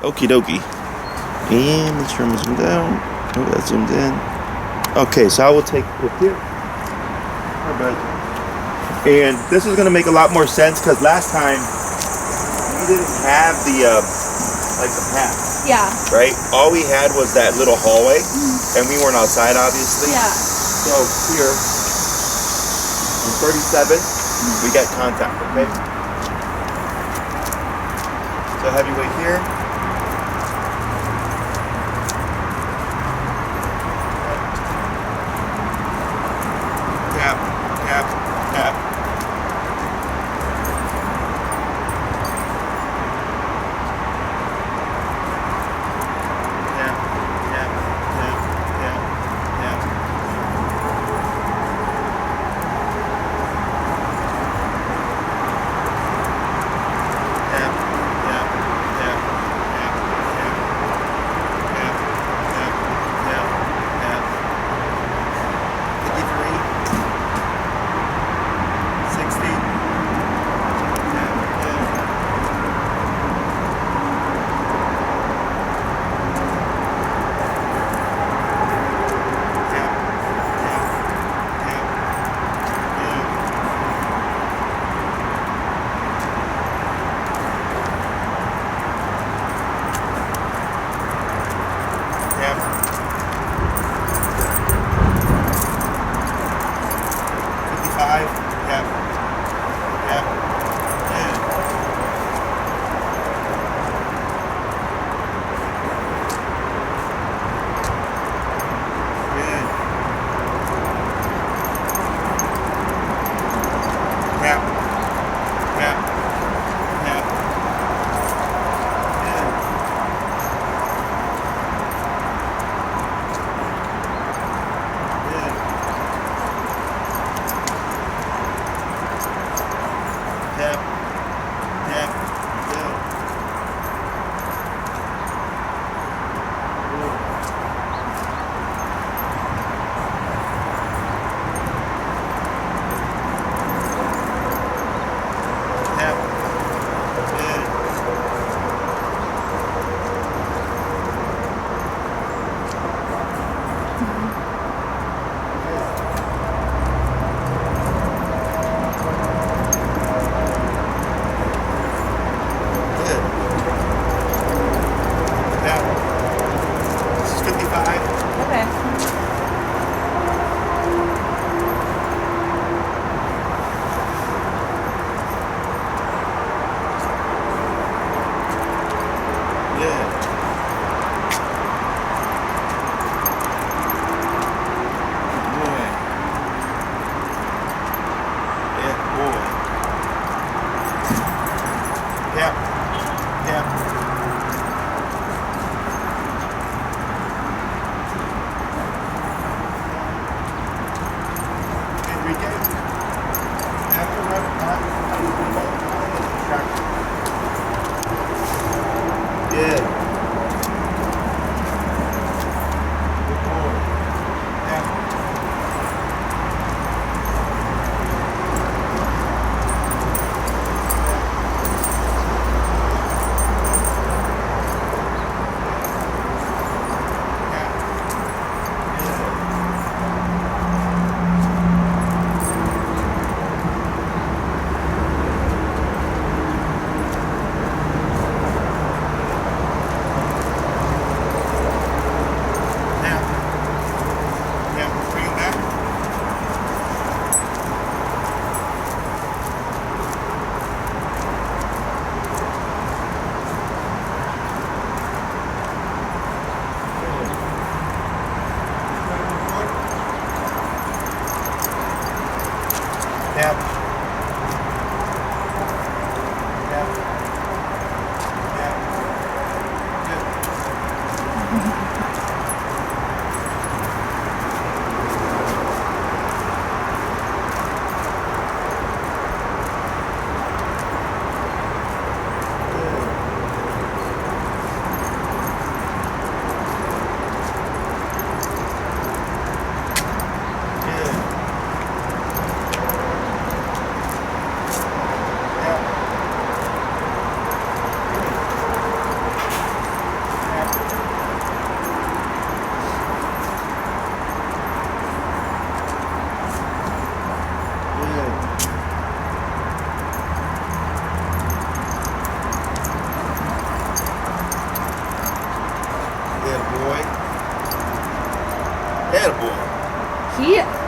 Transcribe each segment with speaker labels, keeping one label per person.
Speaker 1: Okie dokie. And make sure I'm zoomed down. Oh, that zoomed in. Okay, so I will take a clip here. All right. And this is gonna make a lot more sense because last time we didn't have the like the path.
Speaker 2: Yeah.
Speaker 1: Right? All we had was that little hallway, and we weren't outside, obviously.
Speaker 2: Yeah.
Speaker 1: So here, on 37, we get contact, okay? So have you wait here. Tap, tap, tap. Tap, tap, tap, tap, tap. Tap, tap, tap.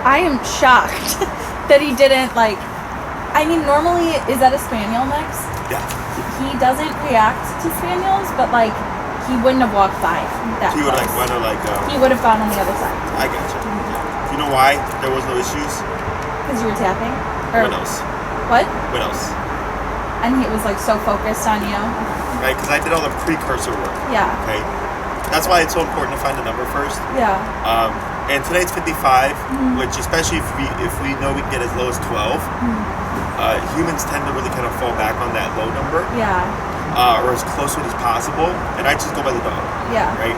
Speaker 2: I am shocked that he didn't, like, I mean, normally, is that a spaniel mix?
Speaker 1: Yeah.
Speaker 2: He doesn't react to spaniels, but, like, he wouldn't have walked by that
Speaker 1: He would
Speaker 2: close.
Speaker 1: like,
Speaker 2: He would have gone on the other side.
Speaker 1: I got you. Yeah. You know why there was no issues?
Speaker 2: Because you were tapping? Or,
Speaker 1: Widows.
Speaker 2: what?
Speaker 1: Widows.
Speaker 2: And he was, like, so focused on you?
Speaker 1: Right, because I did all the precursor work.
Speaker 2: Yeah.
Speaker 1: Okay. That's why it's so important to find the number first.
Speaker 2: Yeah.
Speaker 1: And today it's 55, which especially if we know we can get as low as 12, humans tend to really kind of fall back on that low number.
Speaker 2: Yeah.
Speaker 1: Or as close to it as possible. And I just go by the dog.
Speaker 2: Yeah.
Speaker 1: Right?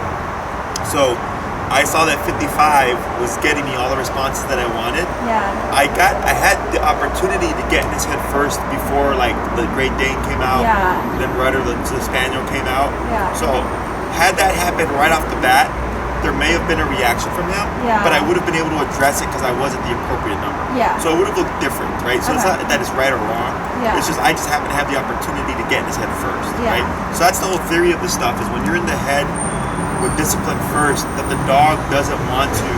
Speaker 1: So I saw that 55 was getting me all the responses that I wanted.
Speaker 2: Yeah.
Speaker 1: I had the opportunity to get in his head first before like the Great Dane came out.
Speaker 2: Yeah.
Speaker 1: Then Rudder, the Spaniel came out.
Speaker 2: Yeah.
Speaker 1: So had that happened right off the bat, there may have been a reaction from him,
Speaker 2: Yeah.
Speaker 1: but I would have been able to address it because I was at the appropriate number.
Speaker 2: Yeah.
Speaker 1: So it would have looked different, right? So it's
Speaker 2: Okay.
Speaker 1: not that it's right or wrong.
Speaker 2: Yeah.
Speaker 1: It's just I just happen to have the opportunity to get in his head first,
Speaker 2: Yeah.
Speaker 1: right? So that's the whole theory of this stuff is when you're in the head with discipline first, that the dog doesn't want to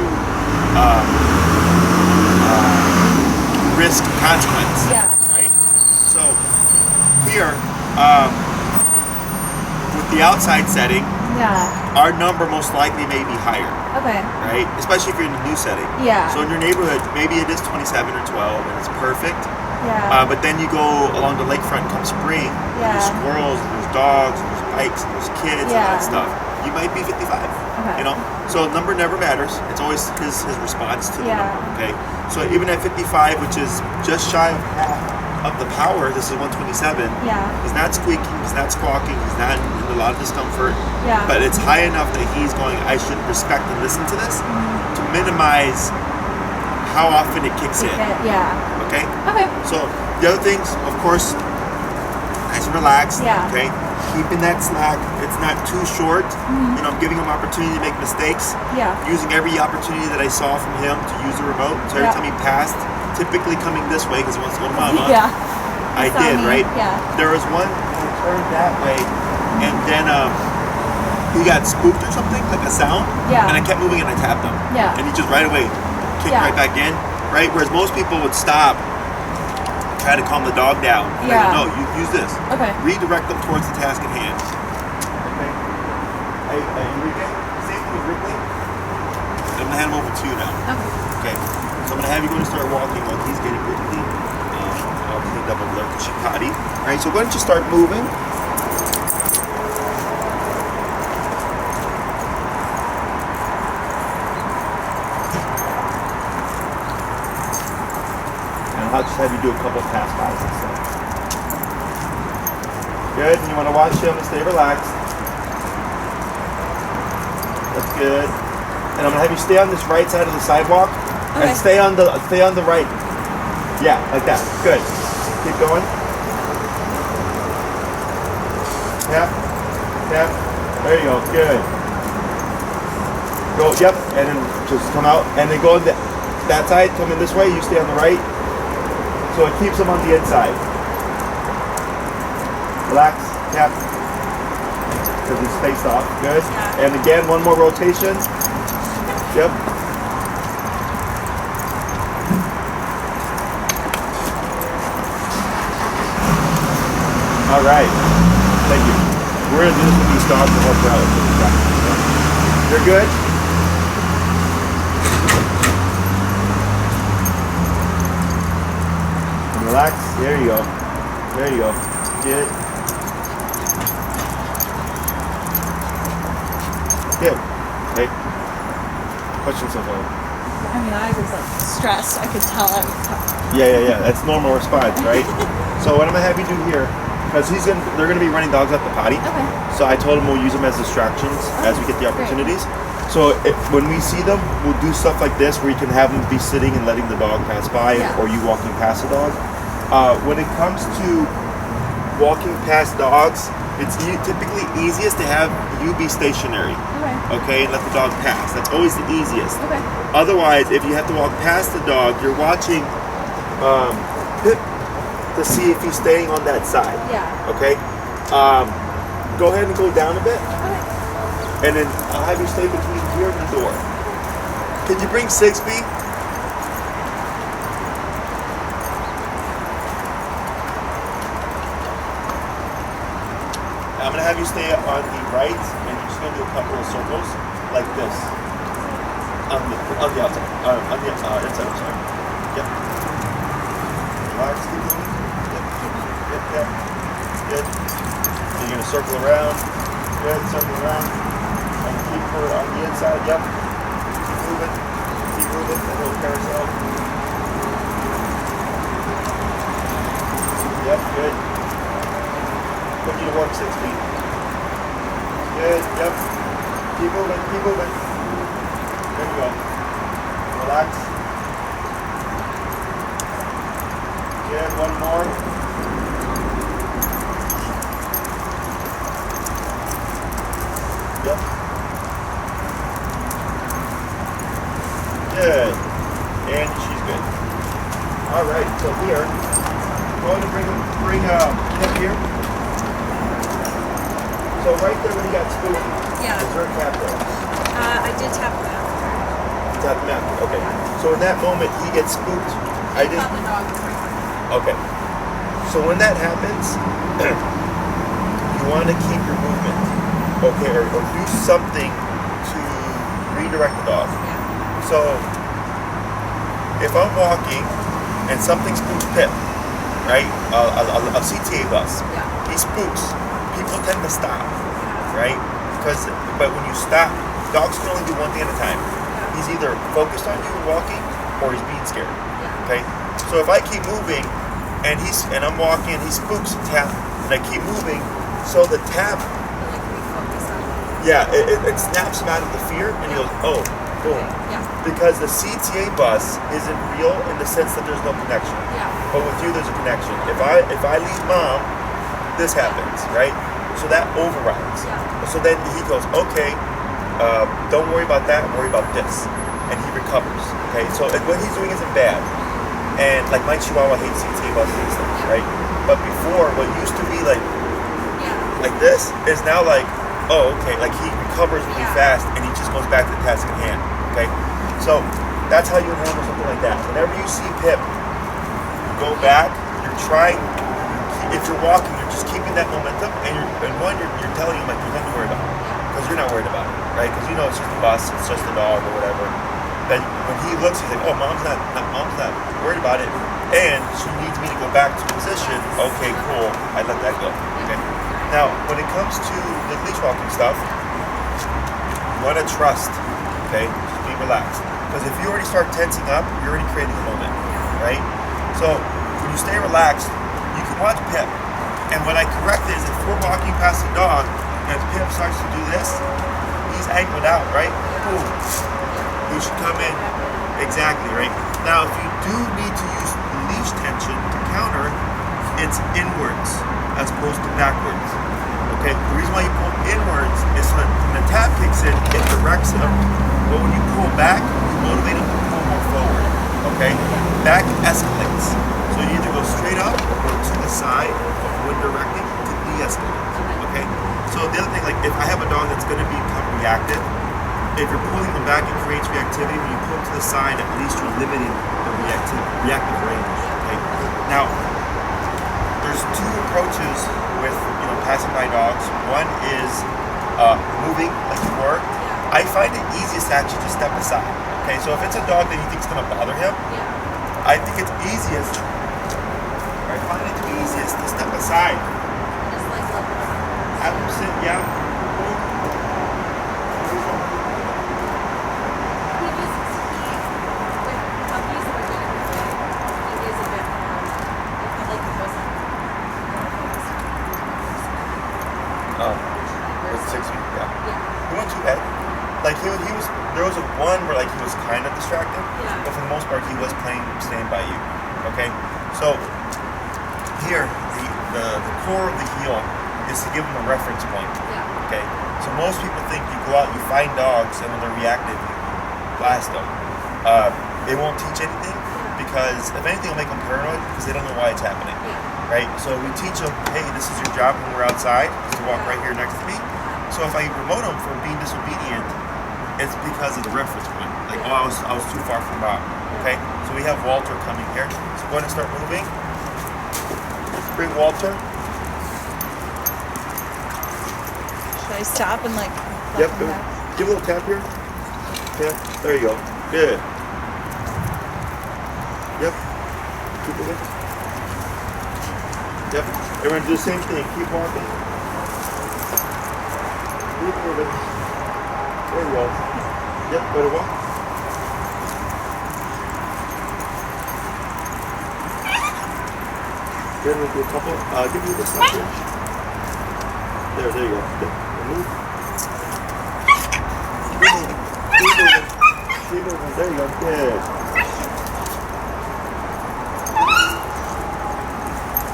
Speaker 1: risk consequence.
Speaker 2: Yeah.
Speaker 1: Right? So here, with the outside setting,
Speaker 2: Yeah.
Speaker 1: our number most likely may be higher,
Speaker 2: Okay.
Speaker 1: right? Especially if you're in a new setting.
Speaker 2: Yeah.
Speaker 1: So in your neighborhood, maybe it is 27 or 12 and it's perfect.
Speaker 2: Yeah.
Speaker 1: But then you go along the lakefront come spring, and
Speaker 2: Yeah.
Speaker 1: there's squirrels, and there's dogs, and there's bikes, and there's kids, and all
Speaker 2: Yeah.
Speaker 1: that stuff. You might be 55,
Speaker 2: Okay.
Speaker 1: you know? So number never matters. It's always his response to the
Speaker 2: Yeah.
Speaker 1: number, okay? So even at 55, which is just shy of half of the power, this is 127,
Speaker 2: Yeah.
Speaker 1: he's not squeaking, he's not squawking, he's not in a lot of discomfort,
Speaker 2: Yeah.
Speaker 1: but it's high enough that he's going, I should respect and listen to this to minimize how often it kicks in,
Speaker 2: Yeah.
Speaker 1: okay?
Speaker 2: Okay.
Speaker 1: So the other things, of course, nice and relaxed,
Speaker 2: Yeah.
Speaker 1: okay? Keeping that slack, it's not too short, you know, I'm giving him opportunity to make mistakes,
Speaker 2: Yeah.
Speaker 1: using every opportunity that I saw from him to use the remote, so every
Speaker 2: Yeah.
Speaker 1: time he passed, typically coming this way because he wants to go to mama,
Speaker 2: Yeah.
Speaker 1: I
Speaker 2: Saw
Speaker 1: did,
Speaker 2: me.
Speaker 1: right?
Speaker 2: Yeah.
Speaker 1: There was one that turned that way, and then he got spooked or something, like a sound,
Speaker 2: Yeah.
Speaker 1: and I kept moving and I tapped him,
Speaker 2: Yeah.
Speaker 1: and he just right away kicked
Speaker 2: Yeah.
Speaker 1: right back in, right? Whereas most people would stop, try to calm the dog down. And I
Speaker 2: Yeah.
Speaker 1: go, no, you use this.
Speaker 2: Okay.
Speaker 1: Redirect them towards the task at hand. Okay. Hey, Enrique, same thing with Ripley. I'm gonna hand him over to you now.
Speaker 2: Okay.
Speaker 1: Okay. So I'm gonna have you go and start walking while he's getting Ripley. I'll clean up over there because she potty. All right. So why don't you start moving? I'll just have you do a couple pass bys and stuff. Good, and you want to watch him and stay relaxed. That's good. And I'm gonna have you stay on this right side of the sidewalk
Speaker 2: Okay.
Speaker 1: and stay on the right. Yeah, like that. Good. Keep going. Tap, tap. There you go. Good. Go. Yep. And then just come out and then go on that side. Come in this way. You stay on the right. So it keeps them on the inside. Relax, tap. Because it's spaced off. Good.
Speaker 2: Yeah.
Speaker 1: And again, one more rotation. Yep. All right. Thank you. We're going to do this with these dogs to help out with the practice. You're good? Relax. There you go. There you go. Good. Good. Okay. Questions so far?
Speaker 2: I mean, I was like stressed. I could tell I was tough.
Speaker 1: Yeah. That's normal response, right? So what I'm gonna have you do here, because they're gonna be running dogs at the potty.
Speaker 2: Okay.
Speaker 1: So I told him we'll use them as distractions as we get the opportunities. So when we see them, we'll do stuff like this where you can have them be sitting and letting the dog pass by,
Speaker 2: Yeah.
Speaker 1: or you walking past the dog. When it comes to walking past dogs, it's typically easiest to have you be stationary,
Speaker 2: Okay.
Speaker 1: okay, and let the dog pass. That's always the easiest.
Speaker 2: Okay.
Speaker 1: Otherwise, if you have to walk past the dog, you're watching Pip to see if he's staying on that side.
Speaker 2: Yeah.
Speaker 1: Okay? Go ahead and go down a bit,
Speaker 2: Okay.
Speaker 1: and then I'll have you stay between here and the door. Can you bring 6B? I'm gonna have you stay on the right, and you're just gonna do a couple of circles like this on the outside, on the inside. I'm sorry. Yep. Relax. Keep moving. Yep. Good. So you're gonna circle around. Good. Circle around. And keep her on the inside. Yep. Keep moving. Keep moving. That little carousel. Yep. Good. Put you to work 6 feet. Good, yep. Keep moving, keep moving. There you go. Relax. Good, one more. Yep. Good. And she's good. Alright, so here, I'm going to bring him here. So right there when he got spooked, is there a tap there?
Speaker 2: I did tap him after.
Speaker 1: Tap him after, okay. So in that moment he gets spooked. I didn't.
Speaker 2: The dog was right.
Speaker 1: Okay. So when that happens, you want to keep your movement, okay, or do something to redirect the dog.
Speaker 2: Yeah.
Speaker 1: So if I'm walking and something spooks Pip, right? A CTA bus.
Speaker 2: Yeah.
Speaker 1: He spooks. People tend to stop, right? But when you stop, dogs can only do one thing at a time. He's either focused on you walking or he's being scared. Okay? So if I keep moving and I'm walking and he spooks, tap, and I keep moving, so the tap, it snaps him out of the fear and he goes, oh, boom.
Speaker 2: Yeah.
Speaker 1: Because the CTA bus isn't real in the sense that there's no connection.
Speaker 2: Yeah.
Speaker 1: But with you, there's a connection. If I leave mom, this happens, right? So that overrides.
Speaker 2: Yeah.
Speaker 1: So then he goes, okay, don't worry about that, worry about this. And he recovers, okay? So what he's doing isn't bad. And like my Chihuahua hates CTA buses and stuff, right? But before, what used to be like this is now like, oh, okay, like he recovers really fast and he just goes back to the task at hand, okay? So that's how you handle something like that. Whenever you see Pip go back, you're trying. If you're walking, you're just keeping that momentum, and you're telling him like there's nothing to worry about, because you're not worried about it, right? Because you know it's just a bus, it's just a dog or whatever. Then when he looks, he's like, oh, mom's not worried about it, and she needs me to go back to position. Okay, cool. I let that go. Okay. Now, when it comes to the leash walking stuff, you want to trust. Okay, just be relaxed, because if you already start tensing up, you're already creating a moment, right? So when you stay relaxed, you can watch Pip, and what I correct is if we're walking past a dog and Pip starts to do this, he's angled out, right? Boom. He should come in. Exactly, right? Now, if you do need to use leash tension to counter, it's inwards as opposed to backwards. Okay? The reason why you pull inwards is so that when the tap kicks in, it directs him, but when you pull back, you motivate him to pull more forward. Okay? Back escalates. So you either go straight up or go to the side when directing to de-escalate. Okay? So the other thing, like if I have a dog that's going to become reactive, if you're pulling them back, it creates reactivity. When you pull to the side, at least you're limiting the reactive range. Okay? Now, there's two approaches with passing by dogs. One is moving like you were. I find it easiest to actually just step aside. Okay, so if it's a dog that you think is going to bother him, I think it's easiest. I find it to be easiest to step aside.
Speaker 2: Just like
Speaker 1: Have him sit, yeah. There was one where like he was kind of distracted, but for the most part he was staying by you. Okay, so here the core of the heel is to give them a reference point. Okay, so most people think you go out, you find dogs, and when they're reactive, you blast them. They won't teach anything because if anything, it'll make them paranoid because they don't know why it's happening. Right? So we teach them, hey, this is your job when we're outside, is to walk right here next to me. So if I promote them for being disobedient, it's because of the reference point. Like, oh, I was too far from Bob. Okay? So we have Walter coming here. So go ahead and start moving. Bring Walter.
Speaker 2: I stop and like?
Speaker 1: Yep.
Speaker 2: walk
Speaker 1: Good.
Speaker 2: him back?
Speaker 1: Give a little tap here. Yeah. There you go. Good. Yep. Keep moving. Yep. Everyone do the same thing. Keep walking. Keep moving. There you go. Yep. Better walk. Good. We'll do a couple. Give you this one here. There you go. Yep. Move. Keep moving. There you go. Good.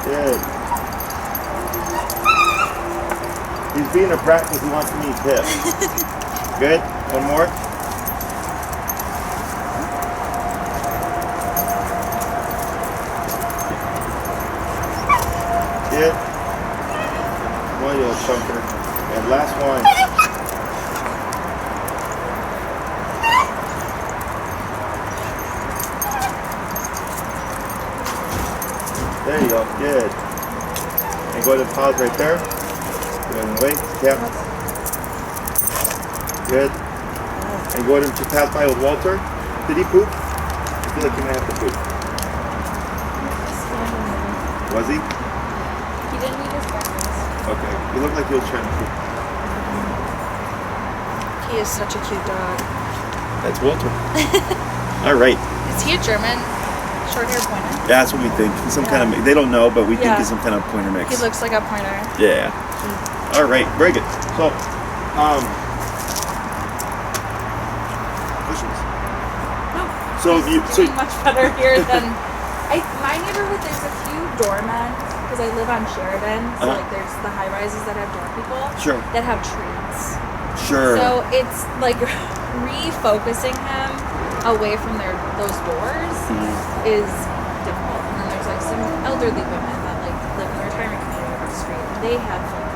Speaker 1: Good. He's being a brat because he wants to eat hip. Good. One more. Good. One little chunker. And last one. There you go, good. And go ahead and pause right there. And wait, tap. Good. And go ahead and pass by with Walter. Did he poop? I feel like he might have to poop. Was he?
Speaker 2: He didn't eat his breakfast.
Speaker 1: Okay. He looked like he was trying to poop.
Speaker 3: He is such a cute dog.
Speaker 1: That's Walter. All right.
Speaker 2: Is he a German short-haired pointer?
Speaker 1: Yeah, that's what we think. He's some kind of, they don't know, but we think he's some kind of pointer mix.
Speaker 2: He looks like a pointer.
Speaker 1: Yeah. All right, very good. So, questions?
Speaker 2: No.
Speaker 1: So
Speaker 2: he's doing much better here than my neighborhood. There's a few doormen because I live on Sheridan, so like there's the high rises that have door people.
Speaker 1: Sure.
Speaker 2: That have trees.
Speaker 1: Sure.
Speaker 2: So it's like refocusing him away from those doors is difficult. And then there's like some elderly women that like live in the retirement community across the street. And they have like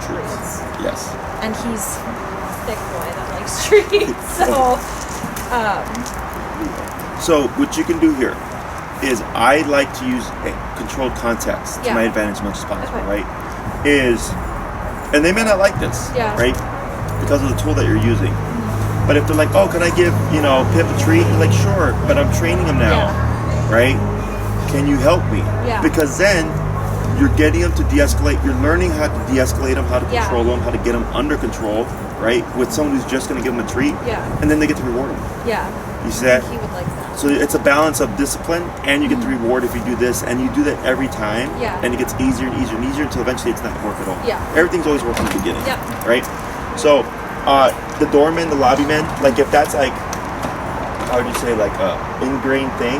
Speaker 2: trees.
Speaker 1: Yes.
Speaker 2: And he's a thick boy that likes trees.
Speaker 1: So what you can do here is I like to use a controlled context to my advantage as much as possible, right? And they may not like this, right? Because of the tool that you're using. But if they're like, oh, can I give, Pip a treat? You're like, sure, but I'm training him now, right? Can you help me?
Speaker 2: Yeah.
Speaker 1: Because then you're getting him to de-escalate. You're learning how to de-escalate him, how to control him, how to get him under control, right? With someone who's just going to give him a treat.
Speaker 2: Yeah.
Speaker 1: And then they get to reward him.
Speaker 2: Yeah.
Speaker 1: You see that?
Speaker 2: He would like that.
Speaker 1: So it's a balance of discipline, and you get the reward if you do this, and you do that every time.
Speaker 2: Yeah.
Speaker 1: And it gets easier and easier and easier until eventually it's not work at all.
Speaker 2: Yeah.
Speaker 1: Everything's always work in the beginning.
Speaker 2: Yep.
Speaker 1: Right? So the doorman, the lobbyman, like if that's like, how would you say, like a ingrained thing,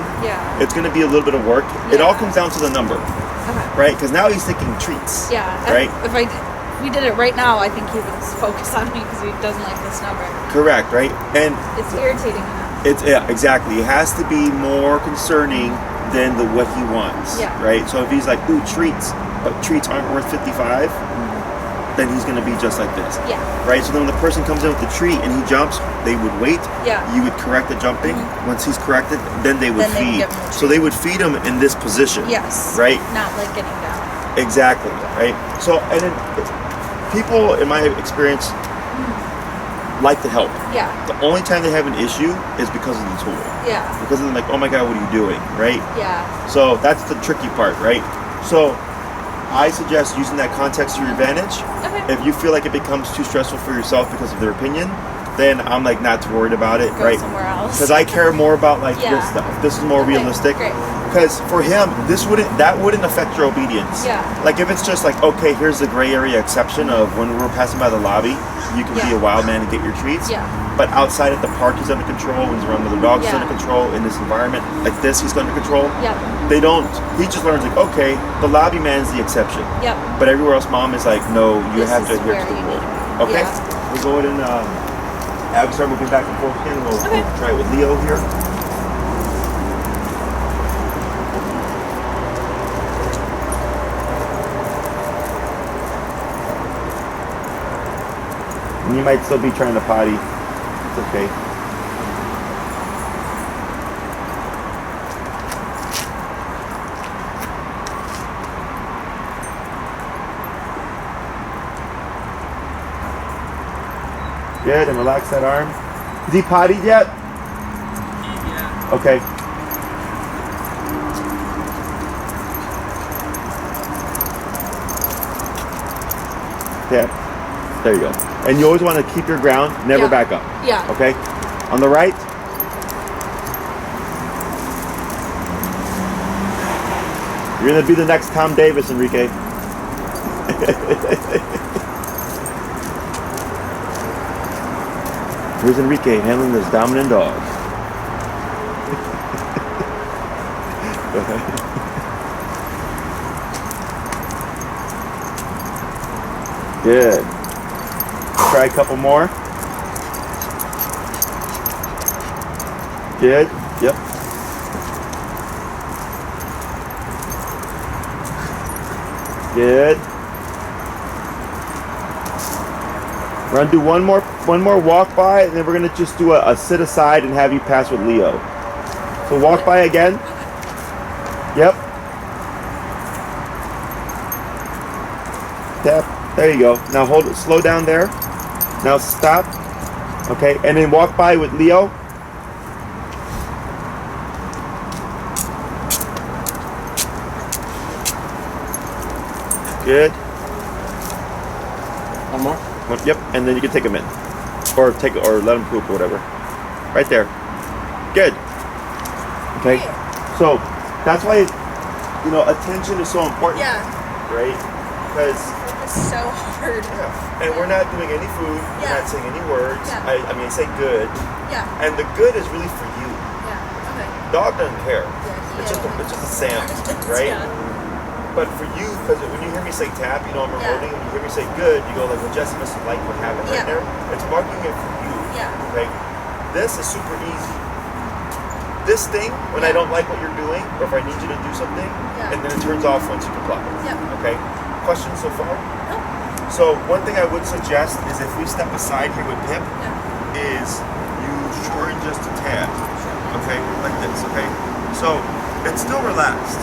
Speaker 1: it's going to be a little bit of work. It all comes down to the number.
Speaker 2: Okay.
Speaker 1: Right? Because now he's thinking treats.
Speaker 2: Yeah.
Speaker 1: Right?
Speaker 2: If we did it right now, I think he would focus on me because he doesn't like this number.
Speaker 1: Correct, right? And
Speaker 2: it's irritating enough.
Speaker 1: Exactly. It has to be more concerning than what he wants.
Speaker 2: Yeah.
Speaker 1: Right? So if he's like, ooh, treats, but treats aren't worth 55, then he's going to be just like this.
Speaker 2: Yeah.
Speaker 1: Right? So then when the person comes in with the treat and he jumps, they would wait.
Speaker 2: Yeah.
Speaker 1: You would correct the jumping. Once he's corrected, then they would feed. So they would feed him in this position.
Speaker 2: Yes.
Speaker 1: Right?
Speaker 2: Not like getting down.
Speaker 1: Exactly. Right? So, and then people, in my experience, like to help.
Speaker 2: Yeah.
Speaker 1: The only time they have an issue is because of the tool.
Speaker 2: Yeah.
Speaker 1: Because they're like, oh my God, what are you doing? Right?
Speaker 2: Yeah.
Speaker 1: So that's the tricky part, right? So I suggest using that context to your advantage.
Speaker 2: Okay.
Speaker 1: If you feel like it becomes too stressful for yourself because of their opinion, then I'm like not too worried about it,
Speaker 2: Go
Speaker 1: right?
Speaker 2: somewhere else.
Speaker 1: Because I care more about like this stuff. This is more realistic.
Speaker 2: Great.
Speaker 1: Because for him, that wouldn't affect your obedience.
Speaker 2: Yeah.
Speaker 1: Like if it's just like, okay, here's the gray area exception of when we're passing by the lobby, you can be a wild man and get your treats.
Speaker 2: Yeah.
Speaker 1: But outside of the park, he's under control. When he's around other dogs, he's under control. In this environment like this, he's under control.
Speaker 2: Yeah.
Speaker 1: They don't. He just learns like, okay, the lobby man's the exception.
Speaker 2: Yep.
Speaker 1: But everywhere else, mom is like, no, you have to adhere
Speaker 2: where
Speaker 1: to the
Speaker 2: you
Speaker 1: rule.
Speaker 2: need to be.
Speaker 1: Okay.
Speaker 2: Yeah.
Speaker 1: We'll go ahead and we start moving back and forth again. We'll try it with Leo here. And you might still be trying to potty. It's okay. Good, and relax that arm. Is he pottied yet?
Speaker 4: Yeah.
Speaker 1: Okay. Yeah. There you go. And you always want to keep your ground, never
Speaker 2: Yeah.
Speaker 1: back up.
Speaker 2: Yeah.
Speaker 1: Okay? On the right. You're going to be the next Tom Davis, Enrique. Here's Enrique handling this dominant dog. Go ahead. Good. Try a couple more. Good. Yep. Good. We're gonna do one more walk by, and then we're gonna just do a sit aside and have you pass with Leo. So walk by again. Yep. Tap. There you go. Now hold it. Slow down there. Now stop. Okay, and then walk by with Leo. Good.
Speaker 4: One more?
Speaker 1: Yep, and then you can take him in, or let him poop or whatever. Right there. Good. Okay. So that's why attention is so important.
Speaker 3: Yeah.
Speaker 1: Right? Because
Speaker 3: It's so hard.
Speaker 1: and we're not doing any food. We're
Speaker 3: Yeah.
Speaker 1: not saying any words.
Speaker 3: Yeah.
Speaker 1: I mean, I say good,
Speaker 3: Yeah.
Speaker 1: and the good is really for you.
Speaker 3: Yeah. Okay.
Speaker 1: Dog doesn't care.
Speaker 3: Yeah,
Speaker 1: It's just a sound,
Speaker 3: Yeah.
Speaker 1: right? But for you, because when you hear me say tap, I'm
Speaker 3: Yeah.
Speaker 1: holding, and you hear me say good, you go like, well, Jesse must have liked what happened right
Speaker 3: Yeah.
Speaker 1: there. It's marking it for you.
Speaker 3: Yeah.
Speaker 1: Okay? This is super easy. This thing, when I don't like what you're doing, or if I need you to do something,
Speaker 3: Yeah.
Speaker 1: and then it turns off once you comply.
Speaker 3: Yeah.
Speaker 1: Okay? Questions so far?
Speaker 3: No.
Speaker 1: So one thing I would suggest is if we step aside here with Pip,
Speaker 3: Yeah.
Speaker 1: is you shorten just a tad. Okay? Like this, okay? So it's still relaxed.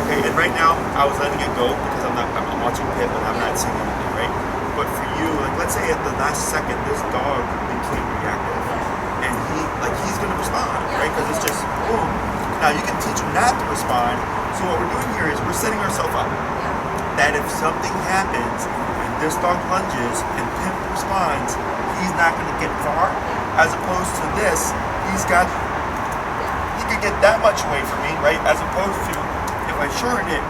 Speaker 1: Okay, and right now I was letting it go because I'm watching Pip and I'm not seeing anything, right? But for you, like let's say at the last second this dog became reactive and he's gonna respond, right? Because it's just boom. Now you can teach him not to respond. So what we're doing here is we're setting ourselves up that if something happens and this dog lunges and Pip responds, he's not gonna get far. As opposed to this, he could get that much away from me, right? As opposed to if I shorten it,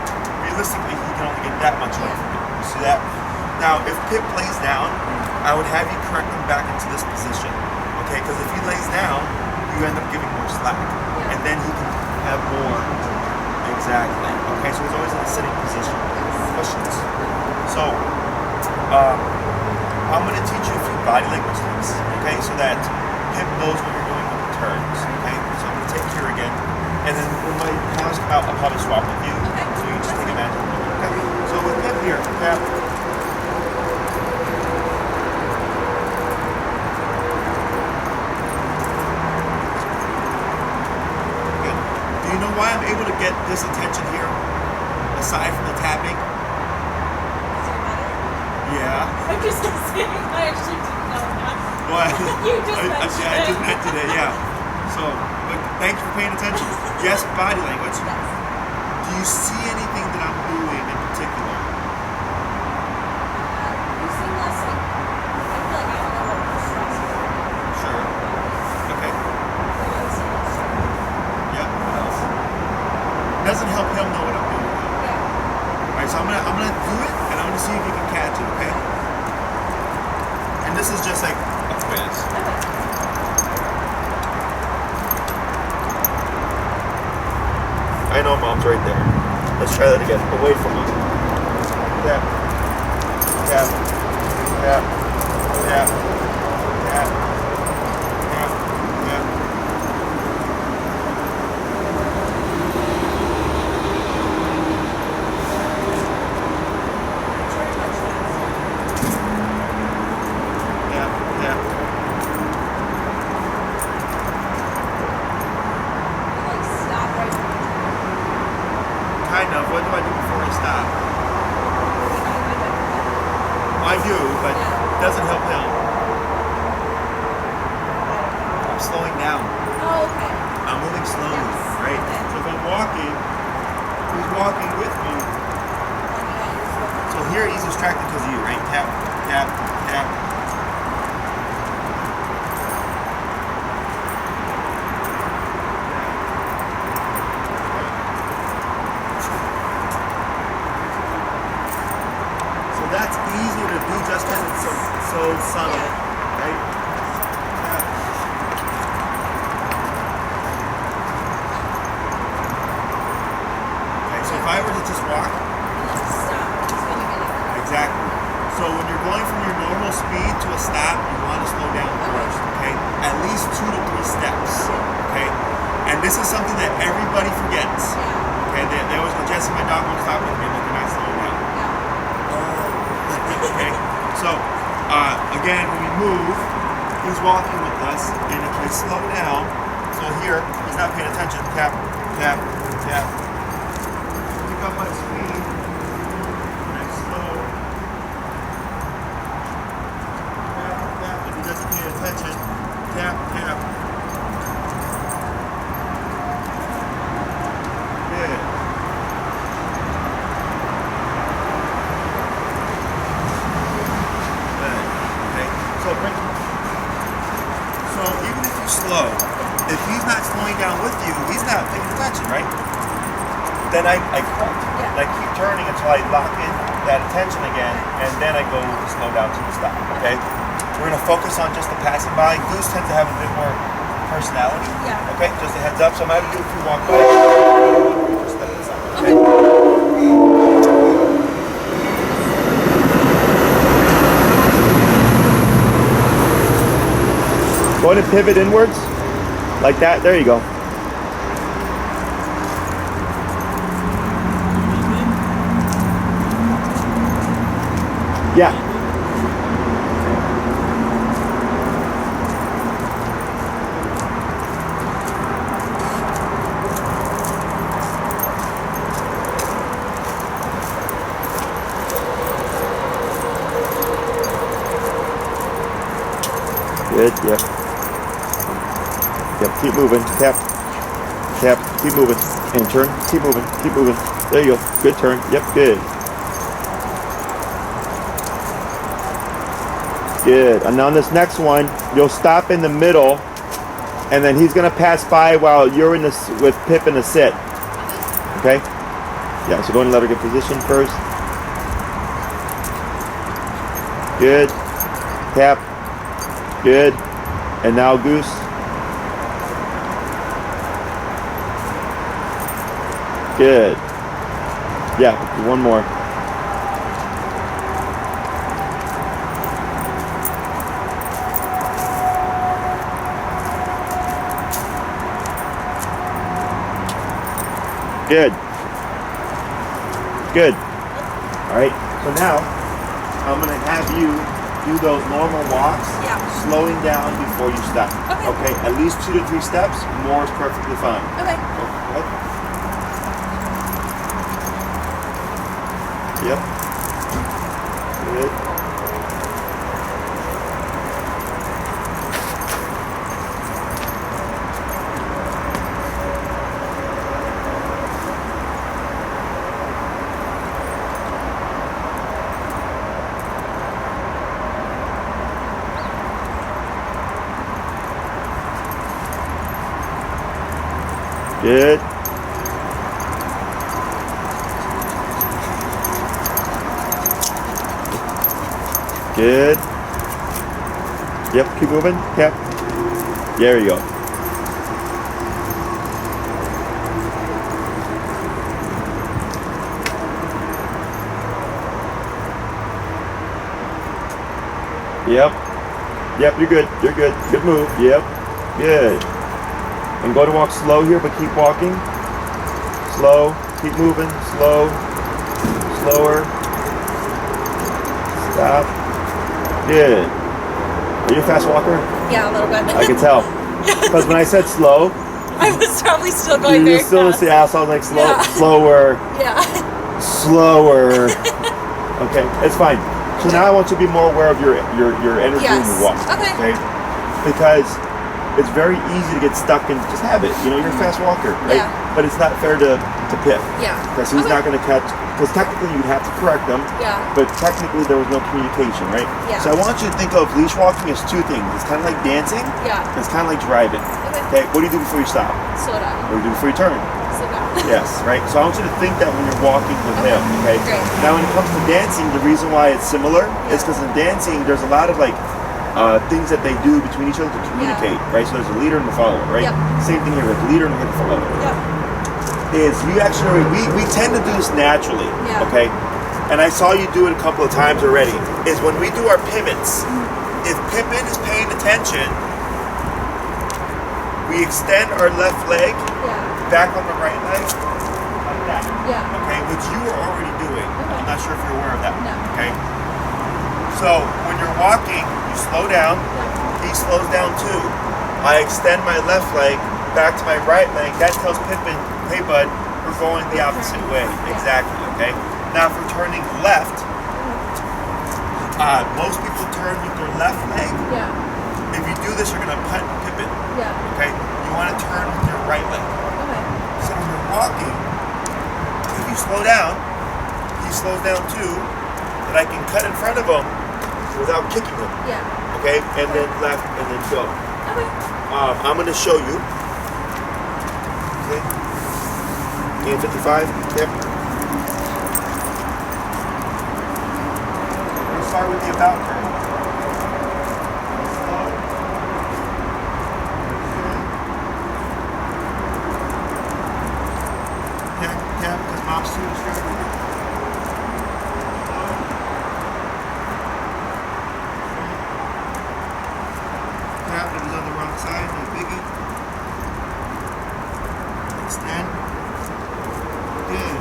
Speaker 1: realistically he can only get that much away from me. You see that? Now if Pip lays down, I would have you correct him back into this position. Okay, because if he lays down, you end up giving more slack. And then he can have more. Exactly. Okay, so he's always in a sitting position. Questions? So I'm gonna teach you a few body language things, okay, so that Pip knows what you're doing with the turns, okay? So I'm gonna take here again, and then when my paws come out, I'll probably swap with you, so you just take advantage of it, okay? So with Pip here, tap. Good. Do you know why I'm able to get this attention here, aside from the tapping? Yeah.
Speaker 2: I'm just saying, I actually didn't know that.
Speaker 1: What?
Speaker 2: You just mentioned
Speaker 1: I just mentioned it, yeah. So, but thanks for paying attention. Yes, body language.
Speaker 2: Yes.
Speaker 1: Do you see anything that I'm doing in particular?
Speaker 2: You seem less like, I feel like I don't know what I'm stressed about.
Speaker 1: Sure. Okay. Yeah. What else? Doesn't help him know what I'm doing.
Speaker 2: Yeah.
Speaker 1: Alright, so I'm gonna do it, and I'm gonna see if you can catch it. Okay. And this is just like a quiz. I know mom's right there. Let's try that again. Away from mom. Tap. Tap. Tap. Tap. Tap. Tap. Tap. Tap. Tap.
Speaker 2: Like stop right now.
Speaker 1: Kind of. What do I do before I stop? I do, but it doesn't help him. slowing down.
Speaker 2: Oh, okay.
Speaker 1: I'm moving slowly,
Speaker 2: Yes.
Speaker 1: right?
Speaker 2: Okay.
Speaker 1: So if I'm walking, he's walking with me. So here he's distracted because of you, right? Tap, tap, tap. So that's easier to do just because it's so subtle, right? Tap. Okay, so if I were to just walk,
Speaker 2: Stop. It's gonna get it.
Speaker 1: exactly. So when you're going from your normal speed to a stop, you want to slow down first, okay? At least 2 to 3 steps, okay? And this is something that everybody forgets, okay? They always go, Jesse, my dog won't stop with me, but they're not slowing down. Okay? So, again, when we move, he's walking with us, and if I slow down, so here, he's not paying attention, tap, tap, tap. Pick up my speed, and I slow. Tap, tap, if he doesn't pay attention, tap, tap. Good. Good. Okay. So even if you slow, if he's not slowing down with you, he's not paying attention, right? Then I correct.
Speaker 2: Yeah.
Speaker 1: And I keep turning until I lock in that attention again, and then I go slow down to the stop. Okay. We're gonna focus on just the passing by. Goose tends to have a bit more personality.
Speaker 2: Yeah.
Speaker 1: Okay. Just a heads up. So I'm having you if you walk by. Just step aside. Okay. Go ahead and pivot inwards, like that. There you go. Yeah. Good, yep. Yep, keep moving. Tap. Tap, keep moving. And turn, keep moving, keep moving. There you go. Good turn. Yep, good. Good. And on this next one, you'll stop in the middle, and then he's gonna pass by while you're in this with Pip in the sit. Okay? Yeah, so go and let her get position first. Good. Tap. Good. And now Goose. Good. Yeah, one more. Good. Good. All right. So now I'm gonna have you do those normal walks, slowing down before you stop. Okay. At least 2 to 3 steps. More is perfectly fine.
Speaker 2: Okay.
Speaker 1: Go ahead. Yep. Good. Good. Good. Yep, keep moving. Yep. There you go. Yep. Yep, you're good. You're good. Good move. Yep. Good. And go to walk slow here, but keep walking. Slow. Keep moving. Slow. Slower. Stop. Good. Are you a fast walker?
Speaker 2: Yeah, a little bit.
Speaker 1: I can tell. Because when I said slow,
Speaker 2: I was probably still going
Speaker 1: you
Speaker 2: very
Speaker 1: still
Speaker 2: fast.
Speaker 1: yeah, so I was like slow,
Speaker 2: Yeah.
Speaker 1: slower,
Speaker 2: Yeah.
Speaker 1: slower. Okay, it's fine. So now I want you to be more aware of your energy when
Speaker 2: Yes.
Speaker 1: you walk.
Speaker 2: Okay.
Speaker 1: Because it's very easy to get stuck in just habit. You know, you're a fast walker, right?
Speaker 3: Yeah.
Speaker 1: But it's not fair to Pip.
Speaker 3: Yeah.
Speaker 1: Because he's not going to catch, because technically you'd have to correct him,
Speaker 3: Yeah.
Speaker 1: but technically there was no communication, right?
Speaker 3: Yeah.
Speaker 1: So I want you to think of leash walking as two things. It's kind of like dancing,
Speaker 3: Yeah.
Speaker 1: it's kind of like driving.
Speaker 3: Okay.
Speaker 1: Okay, what do you do before you stop?
Speaker 3: Slow down.
Speaker 1: What do you do before you turn?
Speaker 3: Slow down.
Speaker 1: Yes, right? So I want you to think that when you're walking with
Speaker 3: Okay,
Speaker 1: him, okay?
Speaker 3: great.
Speaker 1: Now when it comes to dancing, the reason why it's similar is because in dancing, there's a lot of like things that they do between each other to communicate, right? So there's a leader and a follower, right?
Speaker 3: Yep.
Speaker 1: Same thing here with the leader and the follower.
Speaker 3: Yep.
Speaker 1: Is you actually, we tend to do this naturally,
Speaker 3: Yeah.
Speaker 1: okay? And I saw you do it a couple of times already, is when we do our pivots, if Pippin is paying attention, we extend our left leg
Speaker 3: Yeah.
Speaker 1: back on the right leg, like that.
Speaker 3: Yeah.
Speaker 1: Okay, which you are already doing.
Speaker 3: Okay.
Speaker 1: I'm not sure if you're aware of that.
Speaker 3: No.
Speaker 1: Okay. So when you're walking, you slow down. He slows down too. I extend my left leg back to my right leg. That tells Pippin, hey bud, we're going the opposite way.
Speaker 3: Yeah.
Speaker 1: Exactly. Okay. Now if we're turning left, most people turn with their left leg.
Speaker 3: Yeah.
Speaker 1: If you do this, you're gonna punt Pippin.
Speaker 3: Yeah.
Speaker 1: Okay. You want to turn with your right leg.
Speaker 3: Okay.
Speaker 1: So when you're walking, if you slow down, he slows down too, that I can cut in front of him without kicking him.
Speaker 3: Yeah.
Speaker 1: Okay? And then left and then go.
Speaker 3: Okay.
Speaker 1: I'm going to show you. Okay? Game 55. Yep. We'll start with the about turn. Slow. Yeah, because mom's too distracted. Tap, it was on the wrong side, no biggie. Extend. Good.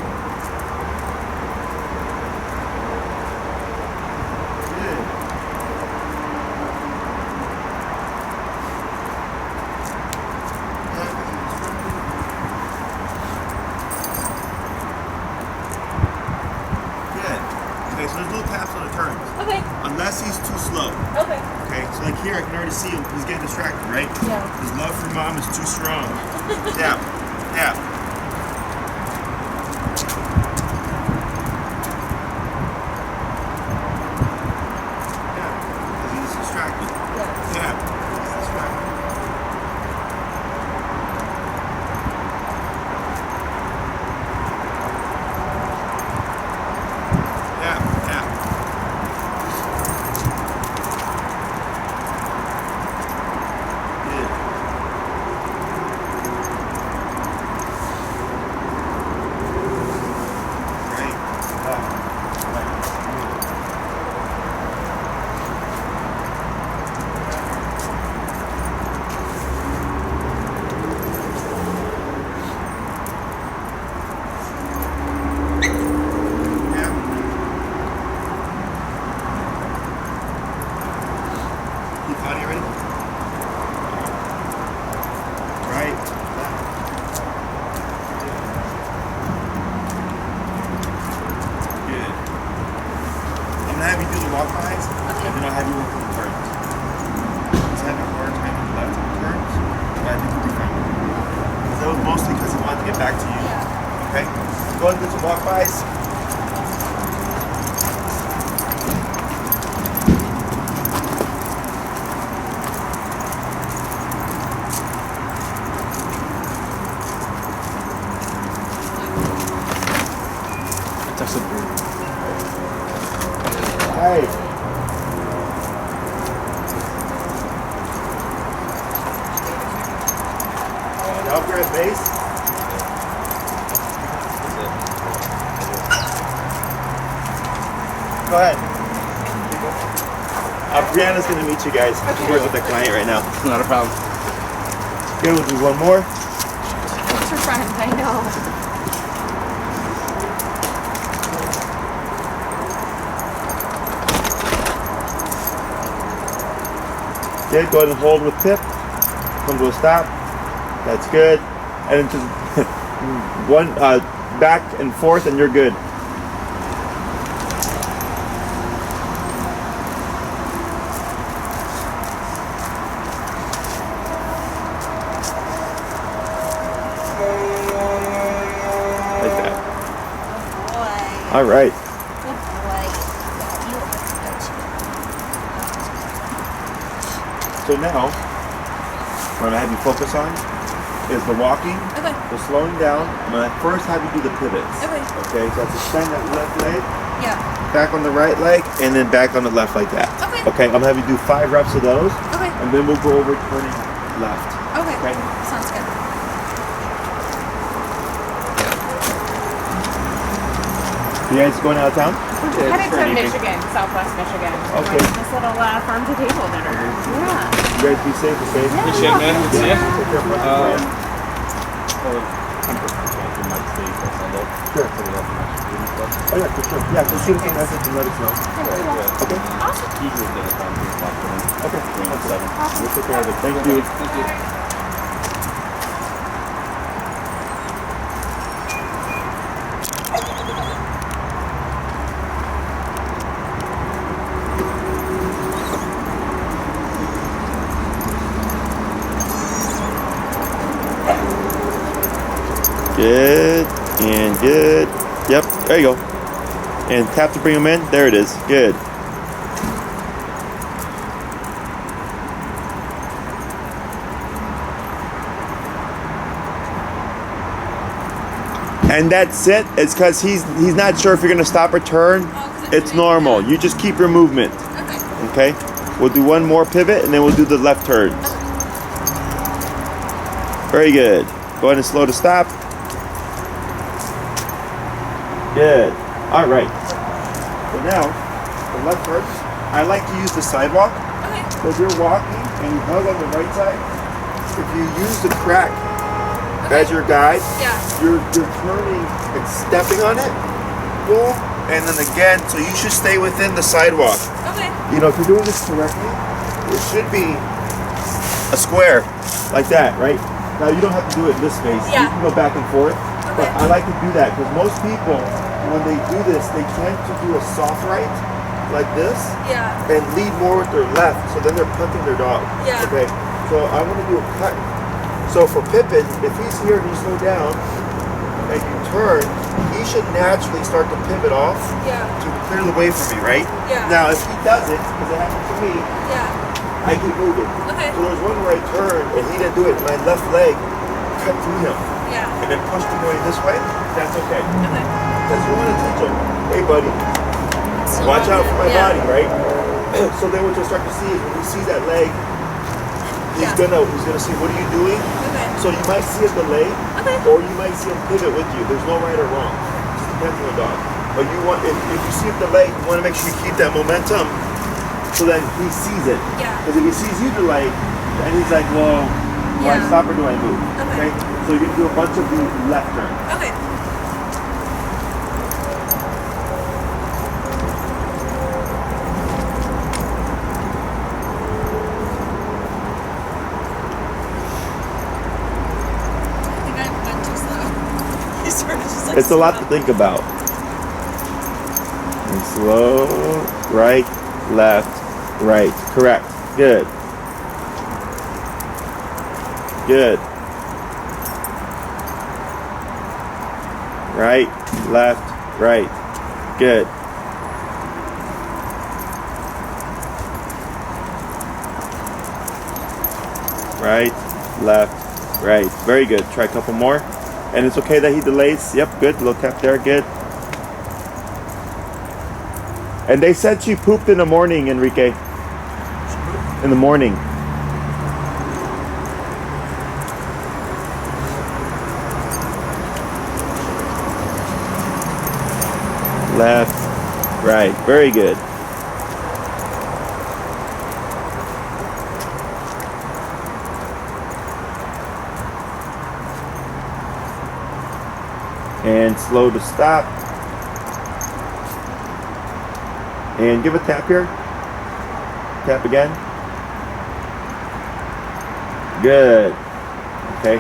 Speaker 1: Good. Okay, so there's no taps on the turns.
Speaker 3: Okay.
Speaker 1: Unless he's too slow.
Speaker 3: Okay.
Speaker 1: Okay, so like here I can already see him. He's getting distracted, right?
Speaker 3: Yeah.
Speaker 1: His love for mom is too strong. Tap. Tap. Tap. Because he's distracted.
Speaker 3: Yeah.
Speaker 1: Tap. He's distracted. Tap. Tap. Good. Right. Left. Right. Yeah. Keep body ready. Right. Left. Good. I'm gonna have you do the walk bys, and then I'll have you work on the turns. Just have you work on the left turns, but I think you'll be fine. Because that was mostly because he wanted to get back to you.
Speaker 3: Yeah.
Speaker 1: Okay? Go ahead and do some walk bys. Hey. Now grab base. Go ahead. Brianna's gonna meet you guys. She's working with the client right now.
Speaker 4: Not a problem.
Speaker 1: Good, we'll do one more.
Speaker 3: What's her friend? I know.
Speaker 1: Good, go ahead and hold with Pip. Come to a stop. That's good. And then just one back and forth and you're good. All right.
Speaker 3: Good boy. Yeah, you look good too.
Speaker 1: So now, what I'm gonna have you focus on is the walking,
Speaker 2: Okay.
Speaker 1: the slowing down. I'm gonna first have you do the pivots.
Speaker 2: Okay.
Speaker 1: Okay, so that's extend that left leg,
Speaker 2: Yeah.
Speaker 1: back on the right leg, and then back on the left like that.
Speaker 2: Okay.
Speaker 1: Okay, I'm gonna have you do 5 reps of those,
Speaker 2: Okay.
Speaker 1: and then we'll go over turning left.
Speaker 2: Okay.
Speaker 1: Okay.
Speaker 2: Sounds good.
Speaker 1: You guys going out of town?
Speaker 3: Headed to Michigan, Southwest Michigan.
Speaker 1: Okay.
Speaker 3: This little farm to table dinner. Yeah.
Speaker 1: You guys be safe, okay?
Speaker 4: Appreciate it, man. See ya.
Speaker 1: Take care of us. Sure. Oh yeah, for sure. Yeah, just shoot us a message and let us know. Okay.
Speaker 4: Usually get it done 3 o'clock.
Speaker 1: Okay.
Speaker 4: Between 7.
Speaker 1: We'll take care of it. Thank you.
Speaker 4: Thank you.
Speaker 1: Good and good. Yep, there you go. And tap to bring them in. There it is. Good. And that's it. It's because he's not sure if you're gonna stop or turn. It's normal. You just keep your movement.
Speaker 2: Okay.
Speaker 1: Okay. We'll do one more pivot and then we'll do the left turns. Very good. Go ahead and slow to stop. Good. All right. So now, the left turns. I like to use the sidewalk.
Speaker 2: Okay.
Speaker 1: So if you're walking and you hug on the right side, if you use the crack as your guide,
Speaker 2: Yeah.
Speaker 1: you're turning and stepping on it. Boom. And then again, so you should stay within the sidewalk.
Speaker 2: Okay.
Speaker 1: You know, if you're doing this correctly, it should be a square like that, right? Now you don't have to do it in this space.
Speaker 2: Yeah.
Speaker 1: You can go back and forth. But
Speaker 2: Okay.
Speaker 1: I like to do that because most people, when they do this, they tend to do a soft right like this
Speaker 2: Yeah.
Speaker 1: and lead more with their left. So then they're punting their dog.
Speaker 2: Yeah.
Speaker 1: Okay. So I want to do a cut. So for Pippin, if he's here and you slow down and you turn, he should naturally start to pivot off
Speaker 2: Yeah.
Speaker 1: to clear the way for me, right?
Speaker 2: Yeah.
Speaker 1: Now, if he doesn't, because it happened to me,
Speaker 2: Yeah.
Speaker 1: I keep moving.
Speaker 2: Okay.
Speaker 1: So there was one where I turned and he didn't do it. My left leg cut through him
Speaker 2: Yeah.
Speaker 1: and then pushed him going this way. That's okay.
Speaker 2: Okay.
Speaker 1: Because you want to teach him, hey buddy, watch out for my
Speaker 2: Yeah.
Speaker 1: body, right? So then what you'll start to see is when he sees that leg, he's
Speaker 2: Yeah.
Speaker 1: gonna see what are you doing.
Speaker 2: Okay.
Speaker 1: So you might see a delay,
Speaker 2: Okay.
Speaker 1: or you might see him pivot with you. There's no right or wrong. It just depends on the dog. But you want, if you see a delay, you want to make sure you keep that momentum so that he sees it.
Speaker 2: Yeah.
Speaker 1: Because if he sees you delay, and he's like, well, do I
Speaker 2: Yeah.
Speaker 1: stop or do I move?
Speaker 2: Okay.
Speaker 1: So you're gonna do a bunch of the left turns.
Speaker 2: Okay. I think I went too slow. He sort of just like
Speaker 1: It's a lot to think about. And slow, right, left, right. Correct. Good. Good. Right, left, right. Good. Right, left, right. Very good. Try a couple more. And it's okay that he delays. Yep, good. Little tap there. Good. And they said she pooped in the morning, Enrique. In the morning. Left, right. Very good. And slow to stop. And give a tap here. Tap again. Good. Okay.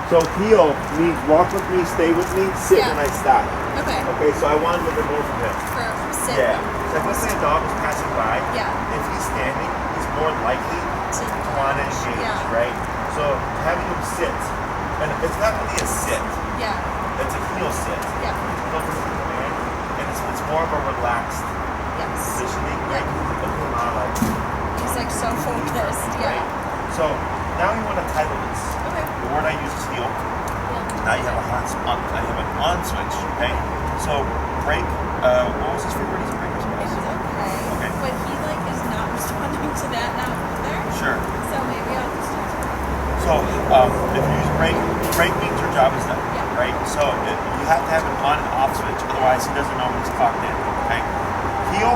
Speaker 1: So heel means walk with me, stay with me, sit
Speaker 2: Yeah.
Speaker 1: when I stop.
Speaker 2: Okay.
Speaker 1: Okay, so I want a little bit more from him.
Speaker 2: For sit.
Speaker 1: Yeah. So let's say a dog is passing by.
Speaker 2: Yeah.
Speaker 1: If he's standing, he's more likely to want to engage,
Speaker 2: Yeah.
Speaker 1: right? So having him sit, and it's not really a sit,
Speaker 2: Yeah.
Speaker 1: it's a heel sit.
Speaker 2: Yeah.
Speaker 1: Don't forget the command. it's more of a relaxed
Speaker 2: Yes.
Speaker 1: positioning, right? Like,
Speaker 2: He's like so focused. Yeah.
Speaker 1: so now you want to title this.
Speaker 2: Okay.
Speaker 1: The word I use is heel. Now you have a on. Now you have an on switch. Okay. So break. What was his favorite word? Is break or something
Speaker 2: It
Speaker 1: else?
Speaker 2: was okay.
Speaker 1: Okay.
Speaker 2: But he like is not responding to that now either.
Speaker 1: Sure.
Speaker 2: So maybe I'll just use break.
Speaker 1: So if you use break means your job is done.
Speaker 2: Yeah.
Speaker 1: Right. So you have to have an on and off switch. Otherwise, he doesn't know when he's clocked in. Okay. Heel,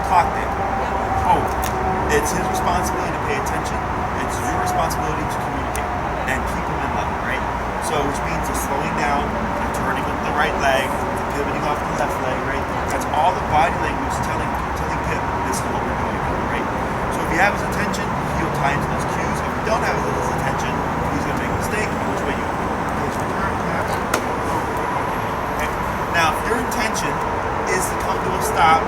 Speaker 1: clocked in.
Speaker 2: Yeah.
Speaker 1: Oh, it's his responsibility to pay attention. It's your responsibility to communicate and keep him in line, right? So, which means the slowing down, the turning with the right leg, the pivoting off the left leg, right? That's all the body language telling Pip this is what we're doing, right? So, if you have his attention, he'll tie into those cues. If you don't have his attention, he's going to make a mistake. Which way you pitch return, okay? Now, if your intention is to come to a stop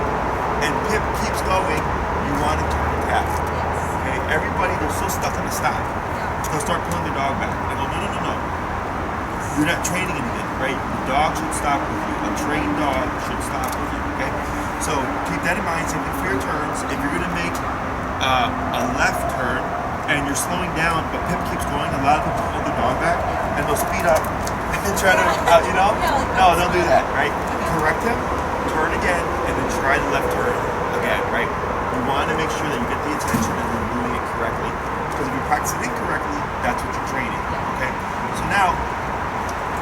Speaker 1: and Pip keeps going, you want to turn the tap.
Speaker 2: Yes.
Speaker 1: Okay, everybody, they're so stuck in the stop.
Speaker 2: Yeah.
Speaker 1: They'll start pulling their dog back. They go, no. You're not training anything, right? The dog should stop with you. A trained dog should stop with you, okay? So keep that in mind. Same thing for your turns. If you're going to make a left turn and you're slowing down, but Pip keeps going, a lot of people pull the dog back and they'll speed up and try to, no, don't do that, right? Correct him, turn again, and then try the left turn again, right? You want to make sure that you get the attention and you're doing it correctly. Because if you practice it incorrectly, that's what you're training, okay? So now,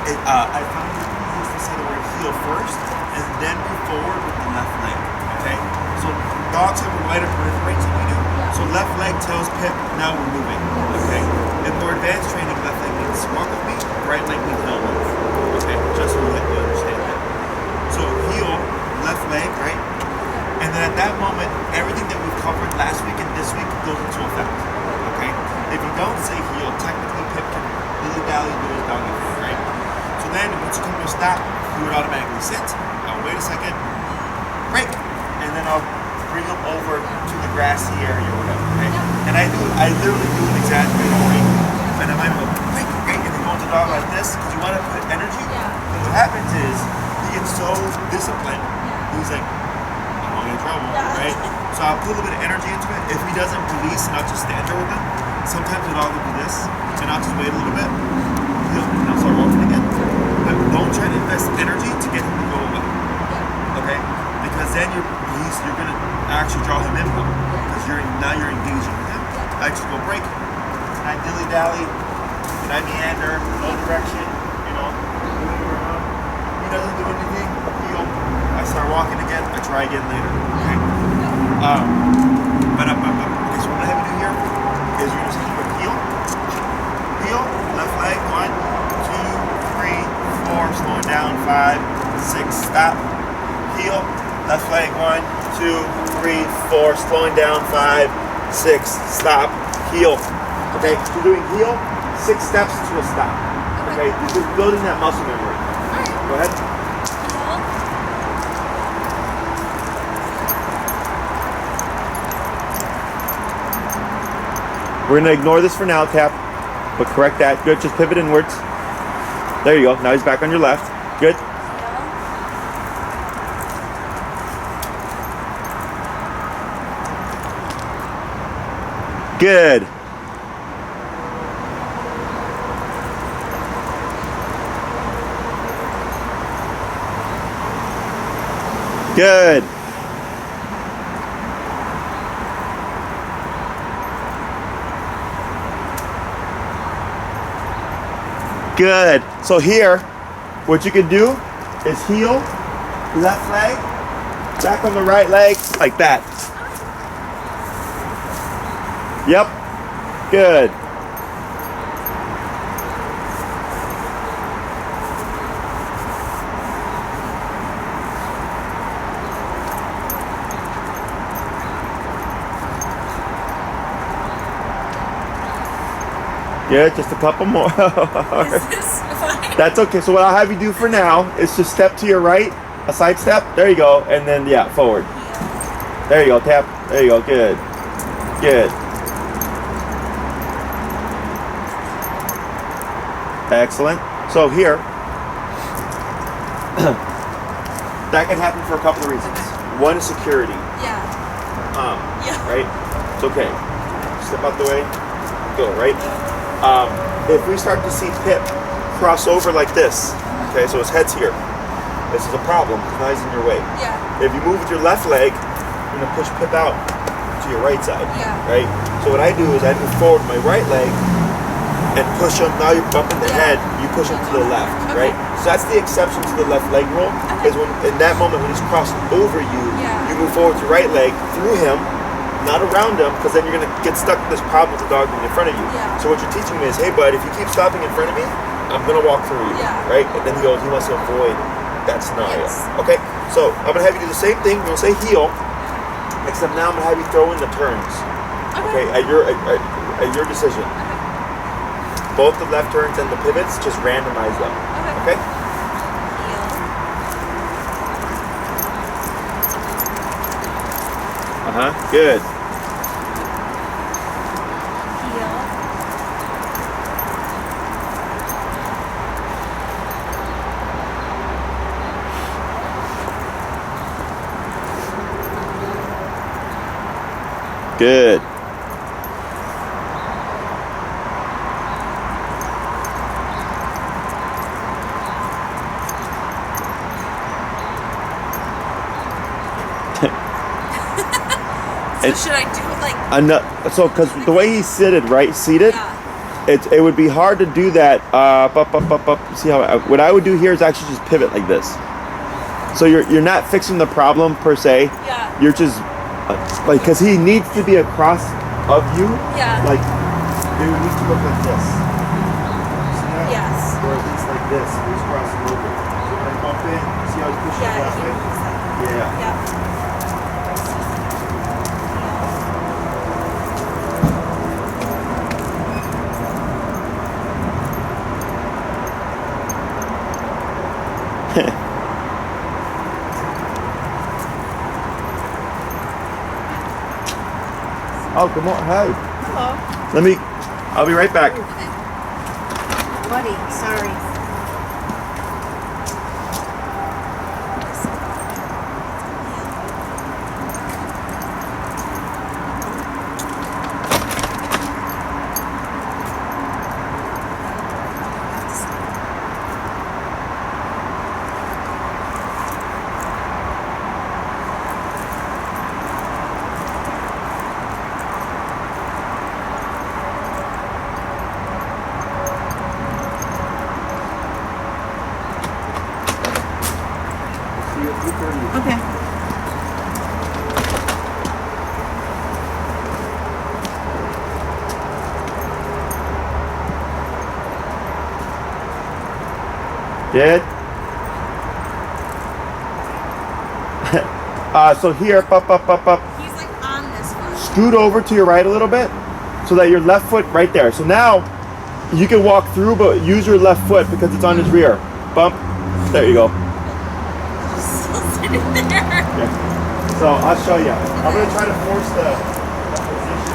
Speaker 1: I found it easiest to say the word heel first and then move forward with the left leg, okay? So dogs have a wider periphery than we do. So left leg tells Pip, now we're moving, okay? In more advanced training, left leg means walk with me, right leg means don't move, okay? Just so you understand that. So heel, left leg, right? And then at that moment, everything that we've covered last week and this week goes into effect, okay? If you don't say heel, technically Pip can dilly-dally do his doggy thing, right? So then, once you come to a stop, he would automatically sit. I'll wait a second, break, and then I'll bring him over to the grassy area or whatever, okay? And I literally do an exaggerated break. And I might go, break, and then go into the dog like this, because you want to put energy. But what happens is, he gets so disciplined, he's like, I'm going to get in trouble, right? So I'll put a little bit of energy into it. If he doesn't release and I'll just stand there with him, sometimes the dog will do this, and I'll just wait a little bit. He'll start walking again. But don't try to invest energy to get him to go away. Okay? Because then you're gonna actually draw him in more. Because now you're engaging with him. I just go break. And I dilly-dally. And I meander, no direction, moving around. He doesn't do anything. I start walking again. I try again later. Okay? Okay, so what I have to do here is you're gonna keep a heel, left leg, 1, 2, 3, 4, slowing down, 5, 6, stop. Heel, left leg, 1, 2, 3, 4, slowing down, 5, 6, stop. Heel. Okay, so you're doing heel, 6 steps to a stop. Okay, you're just building that muscle memory. Go ahead. We're going to ignore this for now, tap, but correct that. Good, just pivot inwards. There you go. Now he's back on your left. Good. Good. Good. Good. So here, what you can do is heel, left leg, back on the right leg, like that. Yep. Good. Yeah, just a couple more.
Speaker 2: Is this fine?
Speaker 1: That's okay. So what I'll have you do for now is just step to your right, a side step. There you go. And then, yeah, forward. There you go. Tap. There you go. Good. Good. Excellent. So here, that can happen for a couple of reasons. One is security.
Speaker 2: Yeah. Yeah.
Speaker 1: Right? It's okay. Step out the way. Go, right? If we start to see Pip cross over like this, okay, so his head's here. This is a problem because now he's in your way.
Speaker 2: Yeah.
Speaker 1: If you move with your left leg, you're gonna push Pip out to your right side.
Speaker 2: Yeah.
Speaker 1: Right? So what I do is I move forward with my right leg and push him. Now you're bumping the head, you push him to the left,
Speaker 2: Okay.
Speaker 1: right? So that's the exception to the left leg rule. Is when in that moment when he's crossing over you, you move forward with your right leg through him, not around him, because then you're gonna get stuck with this problem with the dog being in front of you.
Speaker 2: Yeah.
Speaker 1: So what you're teaching me is, hey bud, if you keep stopping in front of me, I'm gonna walk through you.
Speaker 2: Yeah.
Speaker 1: Right? And then he wants to avoid that scenario.
Speaker 2: Yes.
Speaker 1: Okay? So I'm gonna have you do the same thing, we're gonna say heel, except now I'm gonna have you throw in the turns. Okay, at your decision. Both the left turns and the pivots, just randomize them. Okay? Good. Good.
Speaker 2: So should I do it like?
Speaker 1: So, because the way he's seated, it would be hard to do that. See how what I would do here is actually just pivot like this. So you're not fixing the problem per se.
Speaker 2: Yeah.
Speaker 1: You're just like, because he needs to be across of you.
Speaker 2: Yeah.
Speaker 1: Like it would need to look like this.
Speaker 2: Yes.
Speaker 1: Or at least like this. He's crossing over. So when I bump in, see how he's pushing that way? Yeah.
Speaker 2: Yeah.
Speaker 1: Oh, come on. Hey.
Speaker 3: Hello.
Speaker 1: I'll be right back.
Speaker 3: Buddy, sorry. Okay.
Speaker 1: Good. So here, up.
Speaker 2: He's like on this foot.
Speaker 1: Scoot over to your right a little bit, so that your left foot right there. So now you can walk through, but use your left foot because it's on his rear. Bump. There you go.
Speaker 2: Still sitting there.
Speaker 1: Yeah. So I'll show you. I'm gonna try to force the position.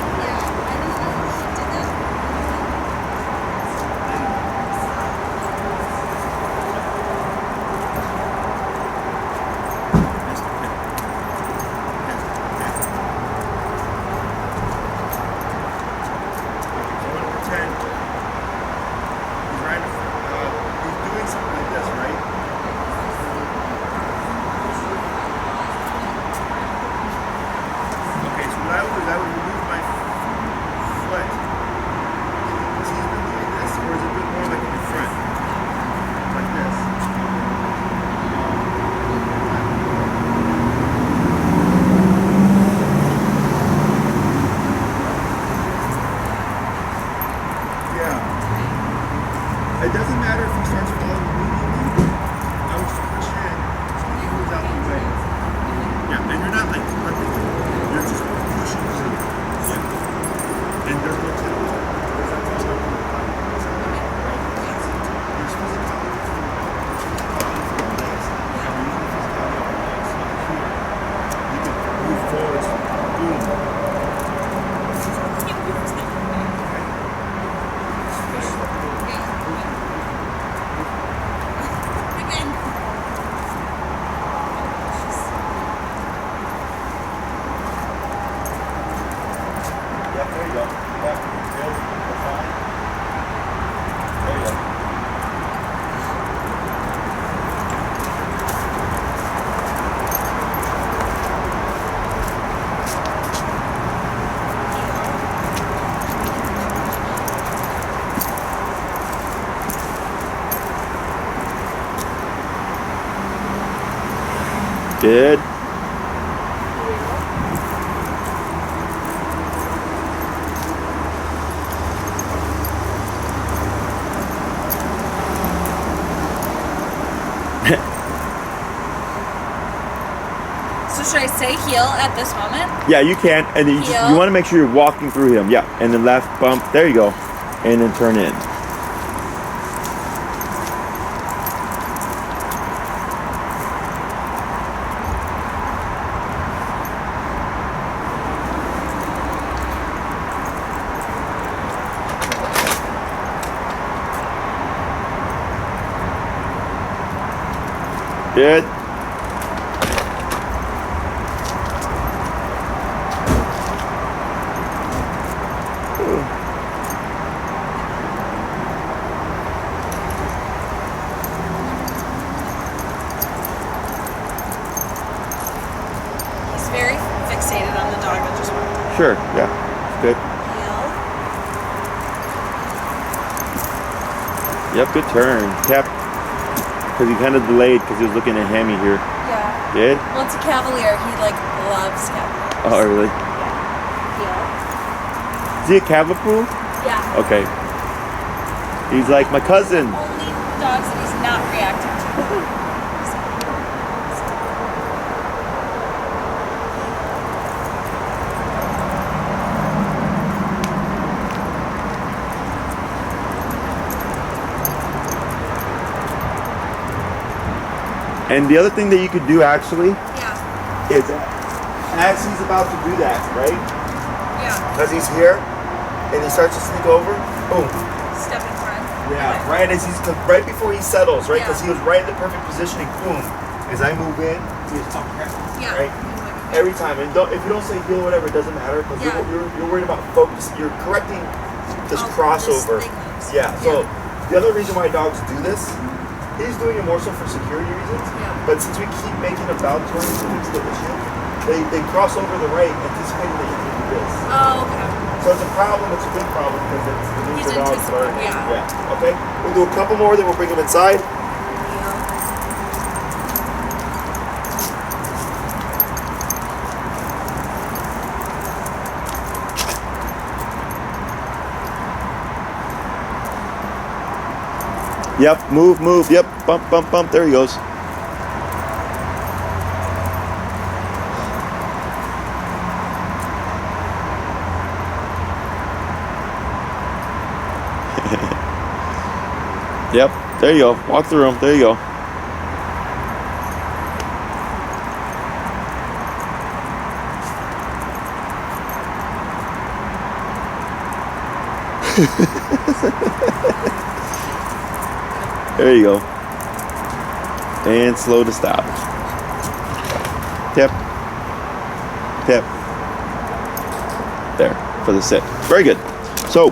Speaker 1: It doesn't matter if he starts falling immediately. I would just push in so he moves out the way. Yeah, and you're not like hunting. You're just pushing through. Yeah. And there's no tilt. Because that's all I'm doing. There's physicality from the legs. And we're using physicality of the legs. So here, you can move forward. Boom. Good.
Speaker 2: So should I say heel at this moment?
Speaker 1: Yeah, you can. And you
Speaker 2: Heel.
Speaker 1: want to make sure you're walking through him. Yeah. And then left bump. There you go. And then turn in. Good.
Speaker 2: He's very fixated on the dog that just walked.
Speaker 1: Sure. Yeah. Good.
Speaker 2: Heel.
Speaker 1: Yep. Good turn. Tap. Because he kind of delayed because he was looking at Hammy here.
Speaker 2: Yeah.
Speaker 1: Good.
Speaker 2: Well, it's a Cavalier. He like loves Cavaliers.
Speaker 1: Oh, really?
Speaker 2: Heel.
Speaker 1: Is he a Cavapoo?
Speaker 2: Yeah.
Speaker 1: Okay. He's like my cousin.
Speaker 2: Only dogs that he's not reacting to.
Speaker 1: And the other thing that you could do actually
Speaker 2: Yeah.
Speaker 1: is as he's about to do that, right?
Speaker 2: Yeah.
Speaker 1: As he's here and he starts to sneak over, boom.
Speaker 2: Step in front.
Speaker 1: Yeah,
Speaker 2: Okay.
Speaker 1: right as right before he settles, right? Because
Speaker 2: Yeah.
Speaker 1: he was right in the perfect positioning, boom. As I move in, he was
Speaker 2: Yeah.
Speaker 1: right? Every time. And if you don't say heel or whatever, it doesn't matter because
Speaker 2: Yeah.
Speaker 1: you're worried about focus. You're correcting this
Speaker 2: Oh,
Speaker 1: crossover.
Speaker 2: this thing moves.
Speaker 1: Yeah, so the other reason why dogs do this, he's doing it more so for security reasons.
Speaker 2: Yeah.
Speaker 1: But since we keep making a bounce run to fix the issue, they cross over the right anticipating that you can do this.
Speaker 2: Oh, okay.
Speaker 1: So it's a problem, it's a good problem because it's the need
Speaker 2: He's
Speaker 1: for dogs
Speaker 2: anticipating,
Speaker 1: learning.
Speaker 2: yeah.
Speaker 1: Okay? We'll do a couple more, then we'll bring him inside.
Speaker 2: Heel.
Speaker 1: Yep, move, yep, bump, there he goes. Yep, there you go. Walk through him. There you go. There you go. And slow to stop. Tip. Tip. There, for the sit. Very good. So,